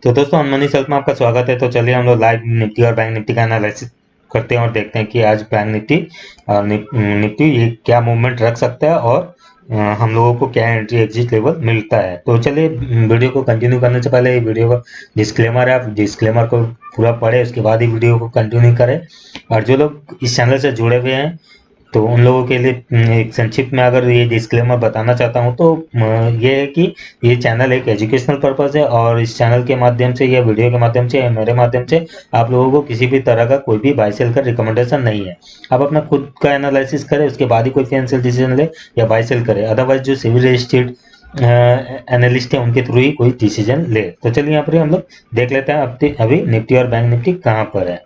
तो दोस्तों अनमनी सेल्फ में आपका स्वागत है। तो चलिए हम लोग लाइव निफ्टी और बैंक निफ्टी का एनालिसिस करते हैं और देखते हैं कि आज बैंक निफ्टी और निफ्टी ये क्या मूवमेंट रख सकता है और हम लोगों को क्या एंट्री एग्जिट लेवल मिलता है। तो चलिए वीडियो को कंटिन्यू करने से पहले ये वीडियो का डिस्क्लेमर है, आप डिस्क्लेमर को पूरा पढ़े उसके बाद ही वीडियो को कंटिन्यू करें। और जो लोग इस चैनल से जुड़े हुए हैं तो उन लोगों के लिए एक संक्षिप्त में अगर ये डिस्क्लेमर बताना चाहता हूँ तो ये है कि ये चैनल एक एजुकेशनल पर्पस है और इस चैनल के माध्यम से या वीडियो के माध्यम से या मेरे माध्यम से आप लोगों को किसी भी तरह का कोई भी बाय सेल का रिकमेंडेशन नहीं है। आप अपना खुद का एनालिसिस करें, उसके बाद ही कोई फाइनेंशियल डिसीजन ले या बाय सेल करे। अदरवाइज जो सिविल रजिस्टर्ड एनालिस्ट है उनके थ्रू ही कोई डिसीजन ले। तो चलिए यहाँ पर हम लोग देख लेते हैं अभी निफ्टी और बैंक निफ्टी कहाँ पर है।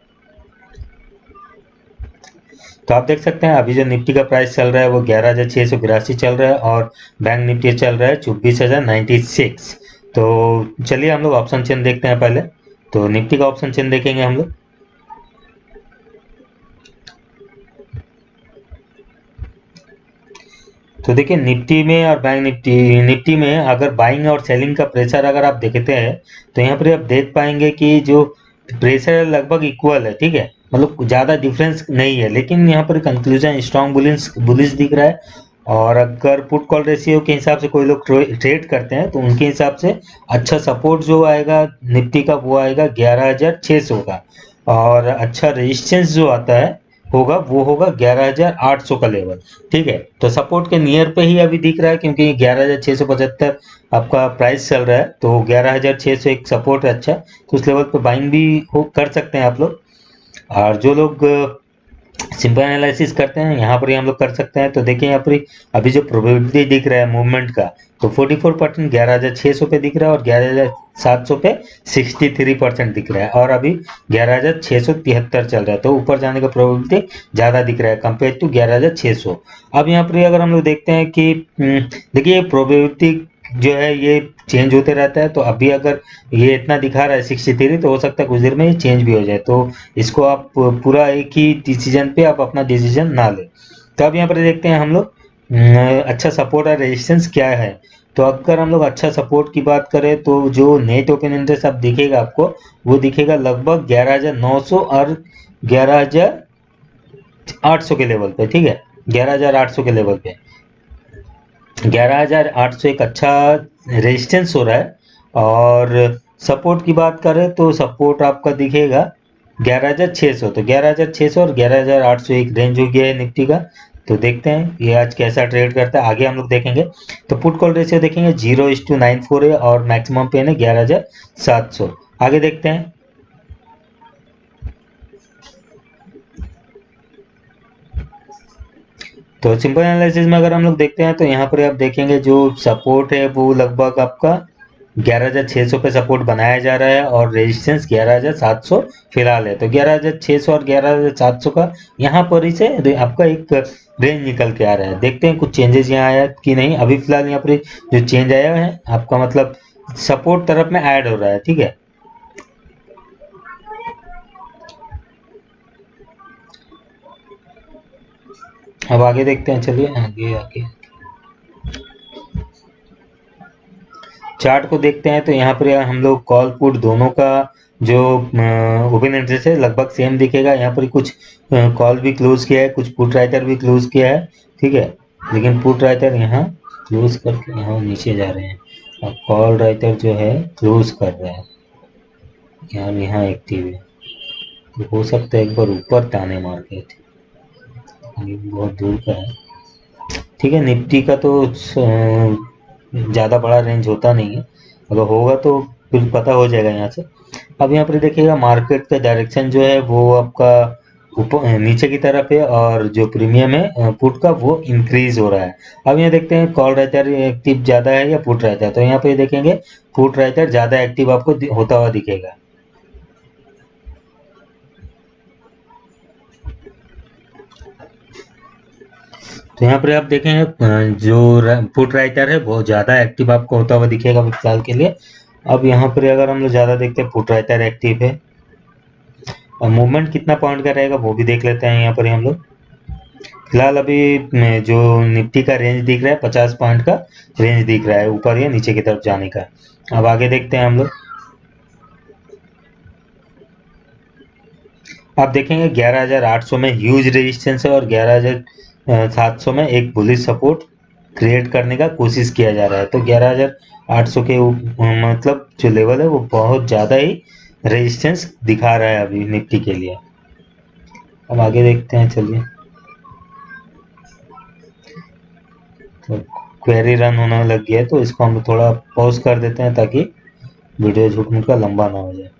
तो आप देख सकते हैं अभी जो निफ्टी का प्राइस चल रहा है वो 11,682 चल रहा है और बैंक निफ्टी चल रहा है 24,096। तो चलिए हम लोग ऑप्शन चेन देखते हैं पहले। तो निफ्टी का ऑप्शन चेन देखेंगे हम लोग। तो देखिए निफ्टी में और बैंक निफ्टी में अगर बाइंग और सेलिंग का प्रेशर अगर आप देखते हैं तो यहाँ पर आप देख पाएंगे कि जो प्रेशर लगभग इक्वल है, ठीक है, मतलब ज़्यादा डिफरेंस नहीं है। लेकिन यहाँ पर कंक्लूजन स्ट्रॉन्ग बुलिश दिख रहा है। और अगर पुट कॉल रेशियो के हिसाब से कोई लोग ट्रेड करते हैं तो उनके हिसाब से अच्छा सपोर्ट जो आएगा निफ्टी का वो आएगा 11,600 का, और अच्छा रेजिस्टेंस जो आता है वो होगा 11,800 का लेवल। ठीक है, तो सपोर्ट के नियर पे ही अभी दिख रहा है क्योंकि 11,675 आपका प्राइस चल रहा है। तो 11,600 एक सपोर्ट है अच्छा, तो उस लेवल पे बाइंग भी कर सकते हैं आप लोग। और जो लोग सिंपल एनालिसिस करते हैं यहाँ पर ही हम लोग कर सकते हैं। तो देखिए यहाँ पर अभी जो प्रोबेबिलिटी दिख रहा है मूवमेंट का तो 44% 11,600 पे दिख रहा है और 11,700 पे 63% दिख रहा है और अभी 11,673 चल रहा है। तो ऊपर जाने का प्रोबेबिलिटी ज़्यादा दिख रहा है कंपेयर टू 11,600। अब यहाँ पर अगर हम लोग देखते हैं कि देखिए प्रोबेबिलिटी जो है ये चेंज होते रहता है। तो अभी अगर ये इतना दिखा रहा है 63, तो हो सकता है कुछ देर में ये चेंज भी हो जाए। तो इसको आप पूरा एक ही डिसीजन पे आप अपना डिसीजन ना लें। तो अब यहाँ पर देखते हैं हम लोग अच्छा सपोर्ट और रेजिस्टेंस क्या है। तो अगर हम लोग अच्छा सपोर्ट की बात करें तो जो नेट ओपन इंटरेस्ट अब दिखेगा आपको वो दिखेगा लगभग 11,900 और 11,800 के लेवल पे। ठीक है, 11,800 के लेवल पे 11,800 एक अच्छा रेजिस्टेंस हो रहा है। और सपोर्ट की बात करें तो सपोर्ट आपका दिखेगा 11,600। तो 11,600 और 11,800 एक रेंज हो गया है निफ्टी का। तो देखते हैं ये आज कैसा ट्रेड करता है, आगे हम लोग देखेंगे। तो पुट कॉल रेशियो देखेंगे 0:94 है और मैक्सिमम पेन है 11,700। आगे देखते हैं। तो सिंपल एनालिसिस में अगर हम लोग देखते हैं तो यहाँ पर आप देखेंगे जो सपोर्ट है वो लगभग आपका 11,600 पे सपोर्ट बनाया जा रहा है और रेजिस्टेंस 11,700 फिलहाल है। तो 11,600 और 11,700 का यहाँ पर ही से आपका एक रेंज निकल के आ रहा है। देखते हैं कुछ चेंजेस यहाँ आया कि नहीं। अभी फिलहाल यहाँ पर जो चेंज आया है आपका मतलब सपोर्ट तरफ में ऐड हो रहा है। ठीक है, अब आगे देखते हैं। चलिए आगे आगे चार्ट को देखते हैं। तो यहाँ पर हम लोग कॉल पुट दोनों का जो ओपन इंटरेस्ट है लगभग सेम दिखेगा। यहाँ पर कुछ कॉल भी क्लोज किया है, कुछ पुट राइटर भी क्लोज किया है। ठीक है, लेकिन पुट राइटर यहाँ क्लोज करके यहाँ नीचे जा रहे हैं और कॉल राइटर जो है क्लोज कर रहे हैं यार, यहाँ एक्टिव है। तो हो सकता है एक बार ऊपर ताने मार्केट, बहुत दूर का है। ठीक है, निफ्टी का तो ज़्यादा बड़ा रेंज होता नहीं है, अगर होगा तो फिर पता हो जाएगा यहाँ से। अब यहाँ पर देखिएगा मार्केट का डायरेक्शन जो है वो आपका ऊपर नीचे की तरफ है और जो प्रीमियम है पुट का वो इंक्रीज हो रहा है। अब यहाँ देखते हैं कॉल राइटर एक्टिव ज़्यादा है या पुट राइटर। तो यहाँ पे देखेंगे पुट राइटर ज़्यादा एक्टिव आपको होता हुआ दिखेगा। तो यहाँ पर आप देखेंगे जो पुट राइटर है बहुत ज़्यादा एक्टिव आपको होता हुआ दिखेगा फिलहाल के लिए। अब यहाँ पर अगर हम लोग ज़्यादा देखते हैं पुट राइटर एक्टिव है और मूवमेंट कितना पॉइंट का रहेगा वो भी देख लेते हैं। यहाँ पर हम लोग फिलहाल अभी जो निफ्टी का रेंज दिख रहा है 50 पॉइंट का रेंज दिख रहा है ऊपर या नीचे की तरफ जाने का। अब आगे देखते हैं हम लोग। आप देखेंगे 11,800 में ह्यूज रेजिस्टेंस है और 11,700 में एक बुलिश सपोर्ट क्रिएट करने का कोशिश किया जा रहा है। तो 11,800 के मतलब जो लेवल है वो बहुत ज़्यादा ही रेजिस्टेंस दिखा रहा है अभी निफ्टी के लिए। अब आगे देखते हैं, चलिए। तो क्वेरी रन होने लग गया है, तो इसको हम थोड़ा पॉज कर देते हैं ताकि वीडियो झूठ मूठ का लंबा ना हो जाए।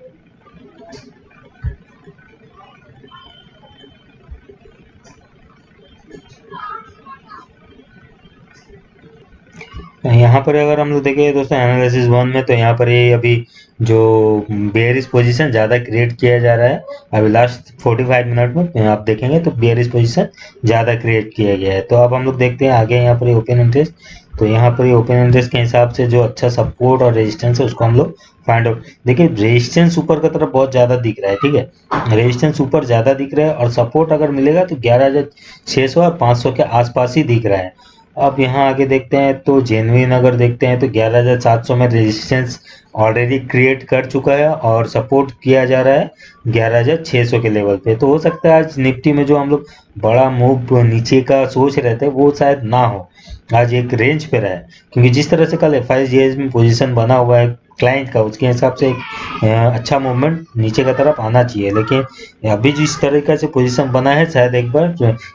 यहाँ पर अगर हम लोग देखें दोस्तों एनालिसिस वन में, तो यहाँ पर ये अभी जो बेयरिश पोजीशन ज़्यादा क्रिएट किया जा रहा है अभी लास्ट 45 मिनट में, आप देखेंगे तो बेयरिश पोजीशन ज़्यादा क्रिएट किया गया है। तो अब हम लोग देखते हैं आगे यहाँ पर ओपन इंटरेस्ट। तो यहाँ पर ओपन इंटरेस्ट के हिसाब से जो अच्छा सपोर्ट और रेजिस्टेंस है उसको हम लोग फाइंड आउट। देखिए रेजिस्टेंस ऊपर की तरफ बहुत ज़्यादा दिख रहा है, ठीक है, रेजिस्टेंस ऊपर ज़्यादा दिख रहा है और सपोर्ट अगर मिलेगा तो 11,600 और 500 के आसपास ही दिख रहा है। अब यहाँ आगे देखते हैं तो जेन्युइन अगर देखते हैं तो 11,700 में रेजिस्टेंस ऑलरेडी क्रिएट कर चुका है और सपोर्ट किया जा रहा है 11,600 के लेवल पे। तो हो सकता है आज निफ्टी में जो हम लोग बड़ा मूव नीचे का सोच रहे थे वो शायद ना हो, आज एक रेंज पे रहा है, क्योंकि जिस तरह से कल एफआईजीएस में पोजीशन बना हुआ है क्लाइंट का, उसके हिसाब से एक अच्छा मूवमेंट नीचे का तरफ आना चाहिए। लेकिन अभी जिस तरीके से पोजीशन बना है शायद एक बार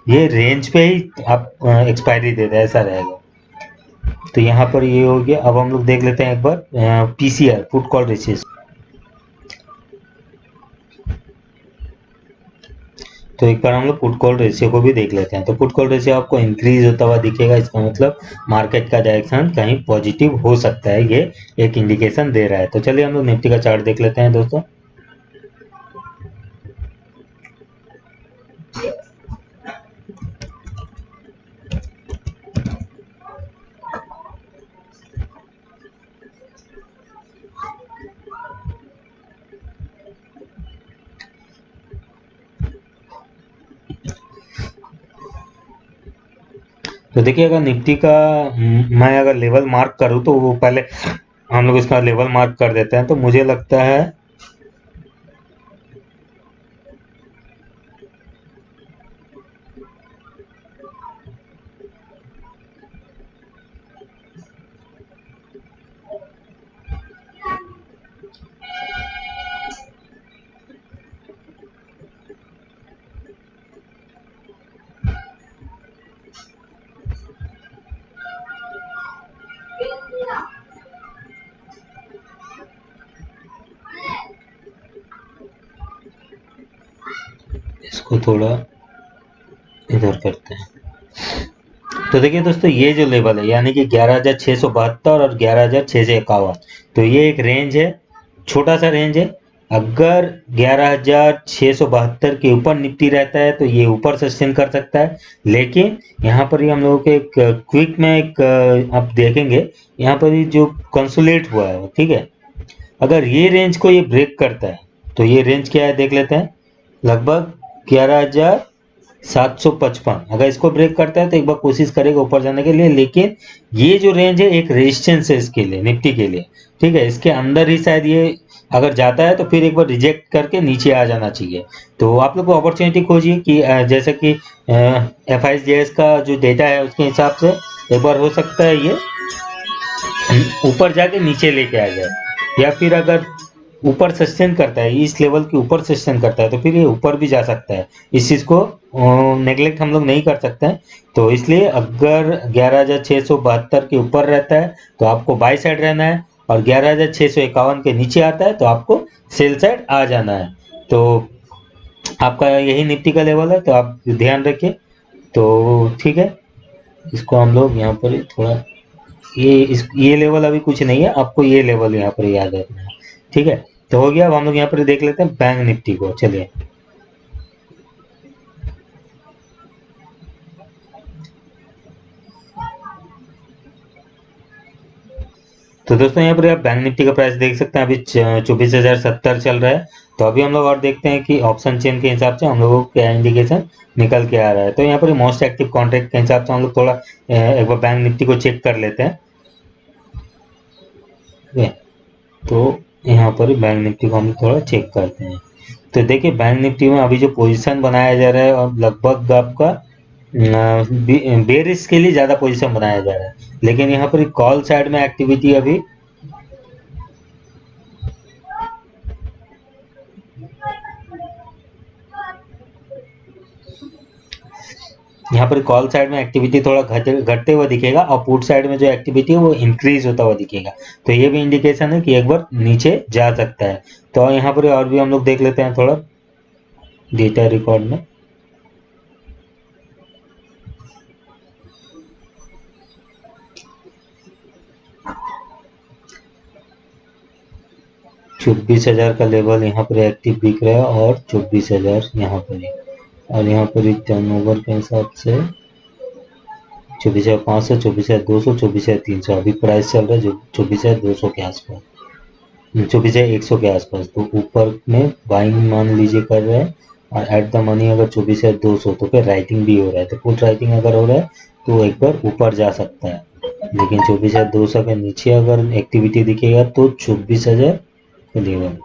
ये रेंज पे ही आप एक्सपायरी दे दे, ऐसा रहेगा। तो यहाँ पर ये हो गया। अब हम लोग देख लेते हैं एक बार पीसीआर, पुट कॉल रेशियो। तो एक बार हम लोग पुट कॉल रेशियो को भी देख लेते हैं। तो पुट कॉल रेशियो आपको इंक्रीज होता हुआ दिखेगा, इसका मतलब मार्केट का डायरेक्शन कहीं पॉजिटिव हो सकता है, ये एक इंडिकेशन दे रहा है। तो चलिए हम लोग निफ्टी का चार्ट देख लेते हैं दोस्तों। तो देखिए अगर निफ्टी का मैं अगर लेवल मार्क करूँ तो वो पहले हम लोग इसका लेवल मार्क कर देते हैं। तो मुझे लगता है इसको थोड़ा इधर करते हैं। तो देखिए दोस्तों ये जो लेवल है यानी कि 11,672 और 11,651, तो ये एक रेंज है, छोटा सा रेंज है। अगर 11,672 के ऊपर निफ्टी रहता है तो ये ऊपर सस्टेन कर सकता है, लेकिन यहाँ पर ही हम लोगों के एक क्विक में एक आप देखेंगे यहाँ पर ही जो कंसोलिडेट हुआ है, ठीक है, अगर ये रेंज को ये ब्रेक करता है तो ये रेंज क्या है देख लेते हैं, लगभग 11,755। अगर इसको ब्रेक करता है तो एक बार कोशिश करेगा ऊपर जाने के लिए, लेकिन ये जो रेंज है एक रेजिस्टेंस है इसके लिए, निफ्टी के लिए, ठीक है, इसके अंदर ही शायद ये अगर जाता है तो फिर एक बार रिजेक्ट करके नीचे आ जाना चाहिए। तो आप लोग को अपॉर्चुनिटी खोजिए कि जैसे कि एफआईजीएस का जो डेटा है उसके हिसाब से एक बार हो सकता है ये ऊपर जाके नीचे लेके आ जाए, या फिर अगर ऊपर सस्टेन करता है, इस लेवल के ऊपर सस्टेन करता है तो फिर ये ऊपर भी जा सकता है। इस चीज़ को नेगलेक्ट हम लोग नहीं कर सकते हैं। तो इसलिए अगर 11,672 के ऊपर रहता है तो आपको बाई साइड रहना है, और 11,651 के नीचे आता है तो आपको सेल साइड आ जाना है। तो आपका यही निफ्टी का लेवल है, तो आप ध्यान रखिए। तो ठीक है, इसको हम लोग यहाँ पर थोड़ा ये लेवल अभी कुछ नहीं है, आपको ये लेवल यहाँ पर याद रखना है, ठीक है। तो हो गया। अब हम लोग यहाँ पर देख लेते हैं बैंक निफ्टी को, चलिए। तो दोस्तों यहाँ पर आप बैंक निफ्टी का प्राइस देख सकते हैं, अभी 24,070 चल रहा है। तो अभी हम लोग और देखते हैं कि ऑप्शन चेन के हिसाब से हम लोगों को क्या इंडिकेशन निकल के आ रहा है। तो यहाँ पर मोस्ट एक्टिव कॉन्ट्रैक्ट के हिसाब से हम लोग थोड़ा एक बार बैंक निफ्टी को चेक कर लेते हैं, ठीक है। तो यहाँ पर बैंक निफ्टी को हम थोड़ा चेक करते हैं। तो देखिए बैंक निफ्टी में अभी जो पोजीशन बनाया जा रहा है अब लगभग आपका बेरिश के लिए ज़्यादा पोजीशन बनाया जा रहा है, लेकिन यहाँ पर कॉल साइड में एक्टिविटी अभी यहाँ पर कॉल साइड में एक्टिविटी थोड़ा घटते हुए दिखेगा और पुट साइड में जो एक्टिविटी है वो इंक्रीज होता हुआ दिखेगा। तो ये भी इंडिकेशन है कि एक बार नीचे जा सकता है। तो यहाँ पर और भी हम लोग देख लेते हैं थोड़ा डेटा रिकॉर्ड में। चौबीस हजार का लेवल यहाँ पर एक्टिव दिख रहा है और 24,000 यहाँ पर ही, और यहाँ पर टर्नओवर के हिसाब से 24,500, 24,200, 24,300 अभी प्राइस चल रहा है जो 24,200 के आसपास, 24,100 के आसपास। तो ऊपर में बाइंग मान लीजिए कर रहा है और एट द मनी अगर 24,200 तो फिर राइटिंग भी हो रहा है। तो पुट राइटिंग अगर हो रहा है तो एक बार ऊपर जा सकता है, लेकिन 24,200 के नीचे अगर एक्टिविटी दिखेगा तो 24,000 का लेवल।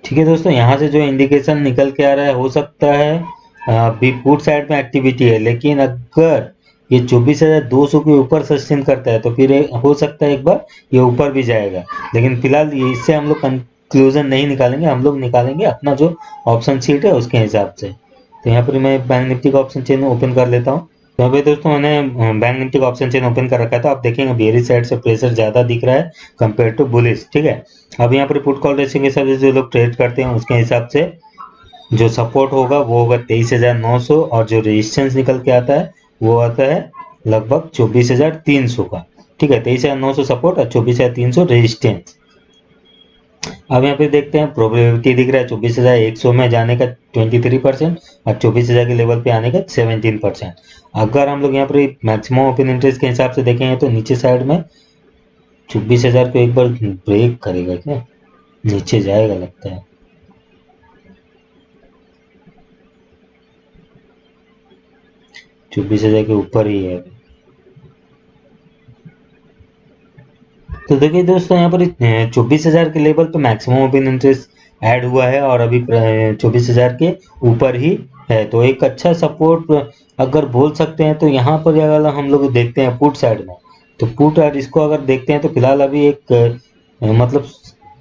ठीक है दोस्तों, यहाँ से जो इंडिकेशन निकल के आ रहा है हो सकता है अभी पुट साइड में एक्टिविटी है, लेकिन अगर ये 24,200 के ऊपर सस्टेन करता है तो फिर हो सकता है एक बार ये ऊपर भी जाएगा। लेकिन फिलहाल इससे हम लोग कंक्लूजन नहीं निकालेंगे, हम लोग निकालेंगे अपना जो ऑप्शन शीट है उसके हिसाब से। तो यहाँ पर मैं बैंक निफ्टी का ऑप्शन चेन ओपन कर लेता हूँ। तो अभी दोस्तों मैंने बैंक निफ्टी का ऑप्शन चेन ओपन कर रखा है, तो आप देखेंगे बेरिश साइड से प्रेशर ज़्यादा दिख रहा है कंपेयर टू बुलिश। ठीक है, अब यहाँ पर पुट कॉल रेशियो के हिसाब से जो लोग ट्रेड करते हैं उसके हिसाब से जो सपोर्ट होगा वो होगा 23,900 और जो रेजिस्टेंस निकल के आता है वो आता है लगभग 24,300 का। ठीक है, 23,900 सपोर्ट और 24,300 रेजिस्टेंस। अब यहाँ पे देखते हैं प्रोबेबिलिटी दिख रहा है 24,100 में जाने का 23% और 24,000 के लेवल पे आने का 17%। अगर हम लोग यहाँ पर मैक्सिमम ओपन इंटरेस्ट के हिसाब से देखेंगे तो नीचे साइड में 24,000 को एक बार ब्रेक करेगा, क्या नीचे जाएगा लगता है। चौबीस हजार के ऊपर ही है। तो देखिए दोस्तों यहाँ पर 24,000 के लेवल पे मैक्सिमम ओपन इंटरेस्ट ऐड हुआ है और अभी 24,000 के ऊपर ही है। तो एक अच्छा सपोर्ट अगर बोल सकते हैं। तो यहाँ पर अगर हम लोग देखते हैं पुट साइड में, तो पुट और इसको अगर देखते हैं तो फिलहाल अभी एक मतलब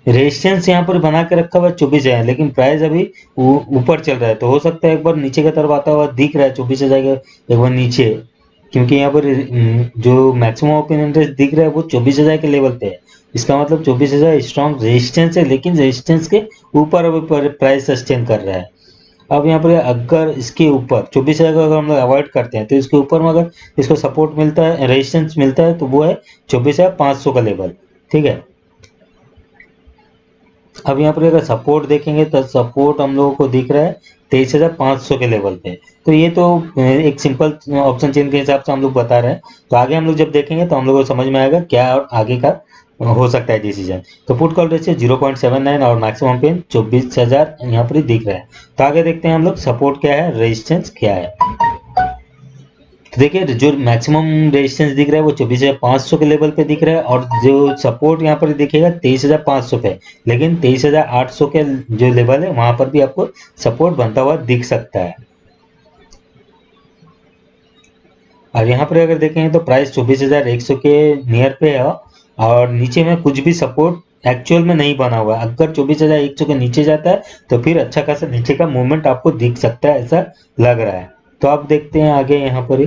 रेजिस्टेंस यहाँ पर बना के रखा हुआ है 24,000, लेकिन प्राइस अभी ऊपर चल रहा है। तो हो सकता है एक बार नीचे की तरफ आता हुआ दिख रहा है 24,000 का एक बार नीचे, क्योंकि यहाँ पर जो मैक्सिमम ओपन इंटरेस्ट दिख रहा है वो 24,000 के लेवल पे है। इसका मतलब 24,000 स्ट्रॉन्ग रेजिस्टेंस है, लेकिन रेजिस्टेंस के ऊपर अभी प्राइस सस्टेन कर रहा है। अब यहाँ पर अगर इसके ऊपर 24,000 को अगर हम लोग अवॉइड करते हैं तो इसके ऊपर में अगर इसको सपोर्ट मिलता है, रेजिस्टेंस मिलता है, तो वो है 24,500 का लेवल। ठीक है, अब यहाँ पर अगर सपोर्ट देखेंगे तो सपोर्ट हम लोगों को दिख रहा है 23,500 के लेवल पे। तो ये तो एक सिंपल ऑप्शन चेन के हिसाब से हम लोग बता रहे हैं। तो आगे हम लोग जब देखेंगे तो हम लोग को समझ में आएगा क्या और आगे का हो सकता है डिसीजन। तो पुट कॉल रेशियो 0.79 और मैक्सिमम पेन 24,000 यहाँ पर ही दिख रहा है। तो आगे देखते हैं हम लोग सपोर्ट क्या है, रेजिस्टेंस क्या है। तो देखिए जो मैक्सिमम रेजिस्टेंस दिख रहा है वो 24,500 के लेवल पे दिख रहा है और जो सपोर्ट यहाँ पर दिखेगा 23,500 पे, लेकिन 23,800 के जो लेवल है वहां पर भी आपको सपोर्ट बनता हुआ दिख सकता है। और यहाँ पर अगर देखेंगे तो प्राइस 24,100 के नियर पे है और नीचे में कुछ भी सपोर्ट एक्चुअल में नहीं बना हुआ है। अगर 24,100 के नीचे जाता है तो फिर अच्छा खासा नीचे का मूवमेंट आपको दिख सकता है, ऐसा लग रहा है। तो आप देखते हैं आगे यहाँ पर ही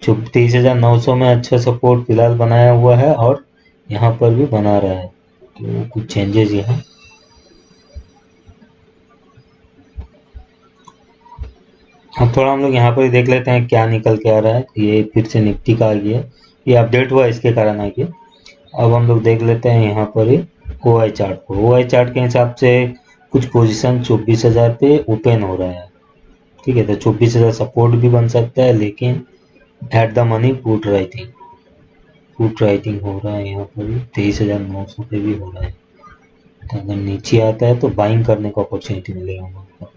23,900 में अच्छा सपोर्ट फिलहाल बनाया हुआ है और यहाँ पर भी बना रहा है। तो कुछ चेंजेस यहाँ अब थोड़ा हम लोग यहाँ पर ही देख लेते हैं क्या निकल के आ रहा है। ये फिर से निफ्टी का आ गया, ये अपडेट हुआ इसके कारण आ गया। अब हम लोग देख लेते हैं यहाँ पर ही OI चार्ट को। OI चार्ट के हिसाब से कुछ पोजीशन 24,000 पे ओपन हो रहा है। ठीक है, तो 24,000 सपोर्ट भी बन सकता है, लेकिन at the money put writing हो रहा है यहाँ पर भी 23,900 पे भी हो रहा है। तो अगर नीचे आता है तो बाइंग करने का अपॉर्चुनिटी मिलेगा हमको।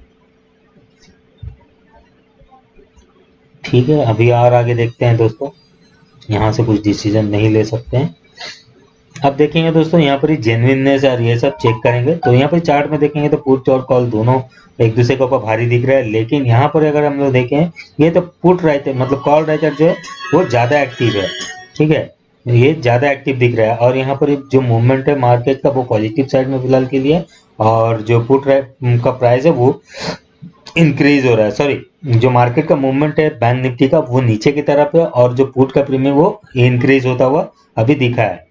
ठीक है, अभी और आगे देखते हैं दोस्तों। यहाँ से कुछ डिसीजन नहीं ले सकते हैं। अब देखेंगे दोस्तों यहाँ पर जेन्युइननेस और ये सब चेक करेंगे, तो यहाँ पर चार्ट में देखेंगे तो पुट और कॉल दोनों एक दूसरे के ऊपर भारी दिख रहा है, लेकिन यहाँ पर अगर हम लोग देखें ये तो पुट राइटर मतलब कॉल राइटर जो है वो ज्यादा एक्टिव है, ठीक है, ये ज्यादा एक्टिव दिख रहा है। और यहाँ पर जो मूवमेंट है मार्केट का वो पॉजिटिव साइड में फिलहाल के लिए, और जो पुट का प्राइस है वो इंक्रीज हो रहा है, सॉरी जो मार्केट का मूवमेंट है बैंक निफ्टी का वो नीचे की तरफ है, और जो पुट का प्रीमियम वो इंक्रीज होता हुआ अभी दिखा है।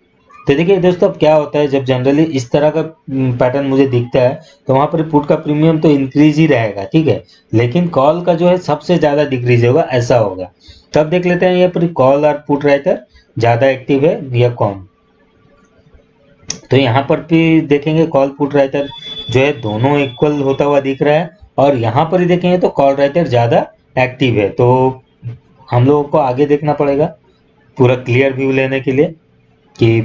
तो देखिए दोस्तों अब क्या होता है जब जनरली इस तरह का पैटर्न मुझे दिखता है तो वहां पर पुट का प्रीमियम तो इंक्रीज ही रहेगा, ठीक है, लेकिन कॉल का जो है सबसे ज्यादा डिक्रीज होगा, ऐसा होगा। तब देख लेते हैं यहाँ पर कॉल और पुट राइटर ज्यादा एक्टिव है या कौन। तो यहाँ पर भी देखेंगे कॉल पुट राइटर जो है दोनों इक्वल होता हुआ दिख रहा है, और यहाँ पर ही देखेंगे तो कॉल राइटर ज्यादा एक्टिव है। तो हम लोगों को आगे देखना पड़ेगा पूरा क्लियर व्यू लेने के लिए कि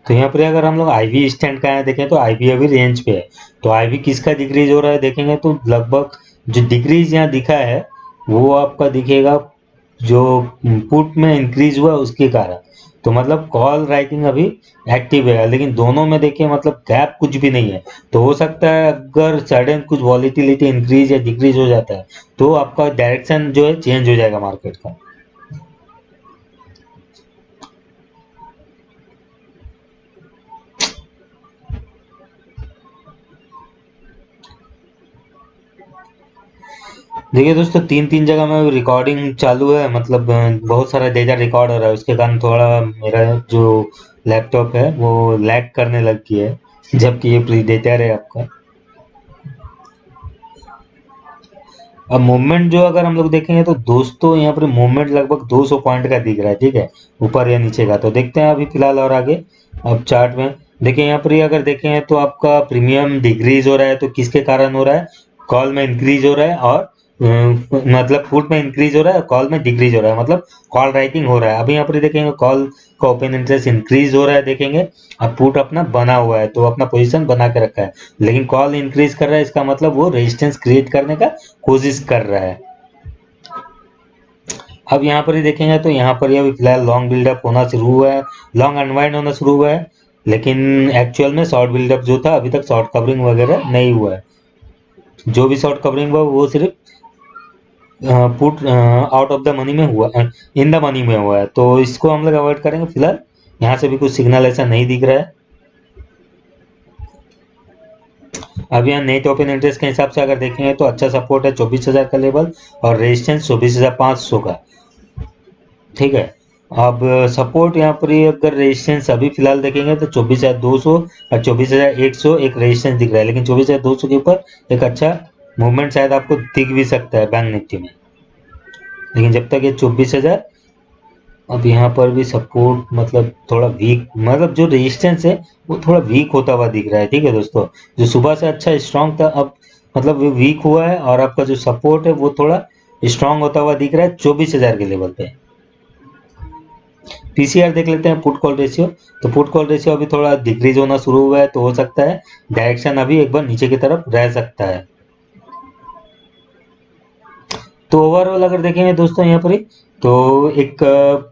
तो यहाँ पर अगर हम लोग आईवी स्टैंड का है देखें तो आईवी अभी रेंज पे है, तो आईवी किसका डिक्रीज हो रहा है देखेंगे तो लगभग जो डिक्रीज यहाँ दिखा है वो आपका दिखेगा जो पुट में इंक्रीज हुआ उसके कारण। तो मतलब कॉल राइटिंग अभी एक्टिव है, लेकिन दोनों में देखिए मतलब गैप कुछ भी नहीं है। तो हो सकता है अगर सडन कुछ वॉलीटिलिटी इंक्रीज या डिक्रीज हो जाता है तो आपका डायरेक्शन जो है चेंज हो जाएगा मार्केट का। देखिए दोस्तों तीन तीन जगह में रिकॉर्डिंग चालू है, मतलब बहुत सारा डेटा रिकॉर्ड हो रहा है, उसके कारण थोड़ा मेरा जो लैपटॉप है वो लैग करने लग गया है, जबकि ये प्रीडेटर है आपका। अब मूवमेंट जो अगर हम लोग देखेंगे तो दोस्तों यहाँ पर मूवमेंट लगभग 200 पॉइंट का दिख रहा है, ठीक है, ऊपर या नीचे का। तो देखते हैं अभी फिलहाल और आगे। अब चार्ट में देखिए यहाँ पर ही अगर देखें तो आपका प्रीमियम डिक्रीज हो रहा है, तो किसके कारण हो रहा है, कॉल में इंक्रीज हो रहा है, और मतलब पुट में इंक्रीज हो रहा है, कॉल में डिक्रीज हो रहा है, मतलब कॉल राइटिंग हो रहा है। अभी यहाँ पर देखेंगे कॉल का ओपन इंटरेस्ट इंक्रीज हो रहा है देखेंगे, अब पुट अपना बना हुआ है तो अपना पोजीशन बना के रखा है, लेकिन कॉल इंक्रीज कर रहा है, इसका मतलब वो रेजिस्टेंस क्रिएट करने का कोशिश कर रहा है। अब यहाँ पर ही देखेंगे तो यहाँ पर ही अभी फिलहाल लॉन्ग बिल्डअप होना शुरू हुआ है, लॉन्ग अनवाइंड होना शुरू हुआ है, लेकिन एक्चुअल में शॉर्ट बिल्डअप जो था अभी तक शॉर्ट कवरिंग वगैरह नहीं हुआ है। जो भी शॉर्ट कवरिंग हुआ वो सिर्फ put out of the money में हुआ, इन द मनी में हुआ है, तो इसको हम लोग अवॉइड करेंगे फिलहाल। यहाँ से भी कुछ सिग्नल ऐसा नहीं दिख रहा है। अब यहाँ नेट ओपन इंटरेस्ट के हिसाब से अगर देखेंगे तो अच्छा सपोर्ट है 24,000 का लेवल, और रेजिस्टेंस 24,500 का, ठीक है। अब सपोर्ट यहाँ पर ही अगर रेजिस्टेंस अभी फिलहाल देखेंगे तो 24,200 और 24,100 एक रेजिस्टेंस दिख रहा है, लेकिन 24,200 के ऊपर एक अच्छा मूवमेंट शायद आपको दिख भी सकता है बैंक निफ्टी में, लेकिन जब तक ये 24,000, अब यहाँ पर भी सपोर्ट मतलब थोड़ा वीक, मतलब जो रेजिस्टेंस है वो थोड़ा वीक होता हुआ दिख रहा है, ठीक है दोस्तों। जो सुबह से अच्छा स्ट्रांग था अब मतलब वो वीक हुआ है, और आपका जो सपोर्ट है वो थोड़ा स्ट्रांग होता हुआ दिख रहा है 24,000 के लेवल पे। पीसीआर देख लेते हैं पुट कॉल रेशियो, तो पुट कॉल रेशियो अभी थोड़ा डिक्रीज होना शुरू हुआ है, तो हो सकता है डायरेक्शन अभी एक बार नीचे की तरफ रह सकता है। तो ओवरऑल अगर देखेंगे दोस्तों यहाँ पर ही तो एक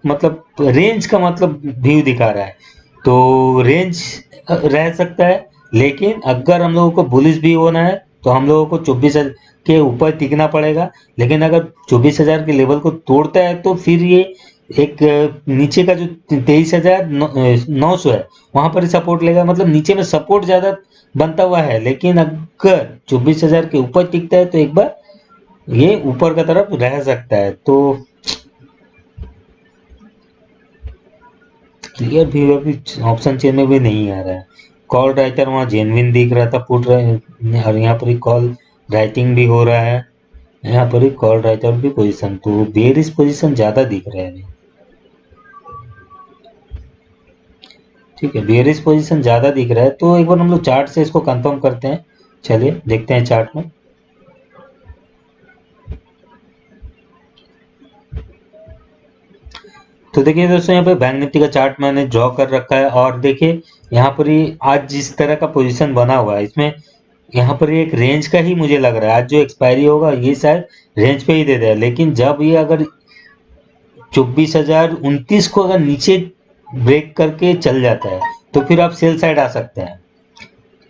मतलब रेंज का मतलब व्यू दिखा रहा है, तो रेंज रह सकता है, लेकिन अगर हम लोगों को बुलिश भी होना है तो हम लोगों को 24,000 के ऊपर टिकना पड़ेगा, लेकिन अगर 24,000 के लेवल को तोड़ता है तो फिर ये एक नीचे का जो 23,900 है वहां पर ही सपोर्ट लेगा, मतलब नीचे में सपोर्ट ज्यादा बनता हुआ है, लेकिन अगर 24,000 के ऊपर टिकता है तो एक बार ये ऊपर का तरफ रह सकता है। तो क्लियर व्यू अभी ऑप्शन चेन में भी नहीं आ रहा है। कॉल राइटर वहाँ जेनविन दिख रहा था पुट और यहाँ पर ही कॉल राइटिंग भी हो रहा है, यहाँ पर ही कॉल राइटर भी पोजीशन, तो बेरिश पोजीशन ज्यादा दिख रहा है अभी, ठीक है, बेरिश पोजीशन ज्यादा दिख रहा है। तो एक बार हम लोग चार्ट से इसको कंफर्म करते हैं, चलिए देखते हैं चार्ट में। तो देखिए दोस्तों यहाँ पे बैंक निफ्टी का चार्ट मैंने ड्रॉ कर रखा है, और देखिए यहाँ पर ही आज जिस तरह का पोजीशन बना हुआ है इसमें यहाँ पर एक रेंज का ही मुझे लग रहा है, आज जो एक्सपायरी होगा ये शायद रेंज पे ही दे देगा, लेकिन जब ये अगर 24,029 को अगर नीचे ब्रेक करके चल जाता है तो फिर आप सेल साइड आ सकते हैं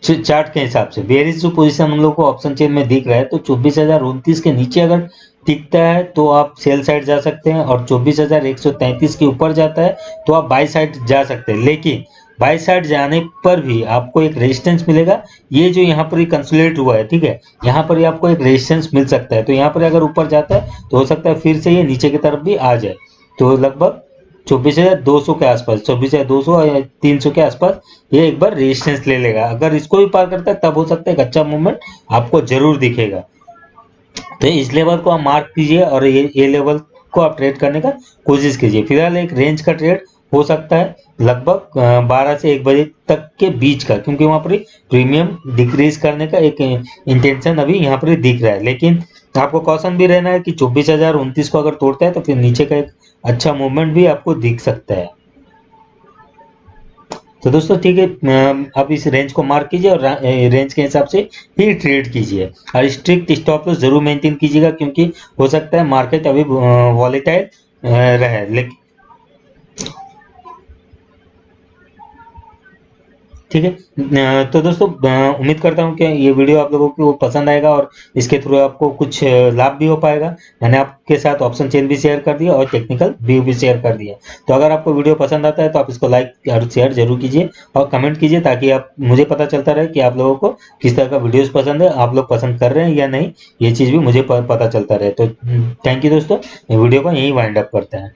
चार्ट के हिसाब से। बेरिश जो पोजीशन हम लोग को ऑप्शन चेन में दिख रहा है, तो 24,029 के नीचे अगर टिकता है तो आप सेल साइड जा सकते हैं, और 24,133 के ऊपर जाता है तो आप बाई साइड जा सकते हैं। लेकिन बाई साइड जाने पर भी आपको एक रेजिस्टेंस मिलेगा, ये जो यहाँ पर कंसोलिडेट हुआ है, ठीक है, यहाँ पर ही आपको एक रेजिस्टेंस मिल सकता है। तो यहाँ पर अगर ऊपर जाता है तो हो सकता है फिर से ये नीचे की तरफ भी आ जाए, तो लगभग 24,200 के आसपास, 24,200 या 300 के आसपास ये एक बार रेजिस्टेंस ले लेगा। अगर इसको भी पार करता है तब हो सकता है एक अच्छा मूवमेंट आपको जरूर दिखेगा। तो इस लेवल को आप मार्क कीजिए और ये लेवल को आप ट्रेड करने का कोशिश कीजिए। फिलहाल एक रेंज का ट्रेड हो सकता है लगभग 12 से 1 बजे तक के बीच का, क्योंकि वहां पर प्रीमियम डिक्रीज करने का एक इंटेंशन अभी यहाँ पर दिख रहा है। लेकिन आपको कॉशन भी रहना है कि 24,029 को अगर तोड़ता है तो फिर नीचे का एक अच्छा मूवमेंट भी आपको दिख सकता है। तो दोस्तों ठीक है, आप इस रेंज को मार्क कीजिए और रेंज के हिसाब से ही ट्रेड कीजिए, और स्ट्रिक्ट स्टॉप लॉस जरूर मेंटेन कीजिएगा, क्योंकि हो सकता है मार्केट अभी वॉलेटाइल रहे। लेकिन ठीक है, तो दोस्तों उम्मीद करता हूँ कि ये वीडियो आप लोगों को पसंद आएगा और इसके थ्रू आपको कुछ लाभ भी हो पाएगा। मैंने आपके साथ ऑप्शन चेन भी शेयर कर दिया और टेक्निकल व्यू भी शेयर कर दिया। तो अगर आपको वीडियो पसंद आता है तो आप इसको लाइक और शेयर जरूर कीजिए और कमेंट कीजिए, ताकि आप मुझे पता चलता रहे कि आप लोगों को किस तरह का वीडियोस पसंद है, आप लोग पसंद कर रहे हैं या नहीं, ये चीज़ भी मुझे पता चलता रहे। तो थैंक यू दोस्तों, वीडियो को यहीं वाइंड अप करते हैं।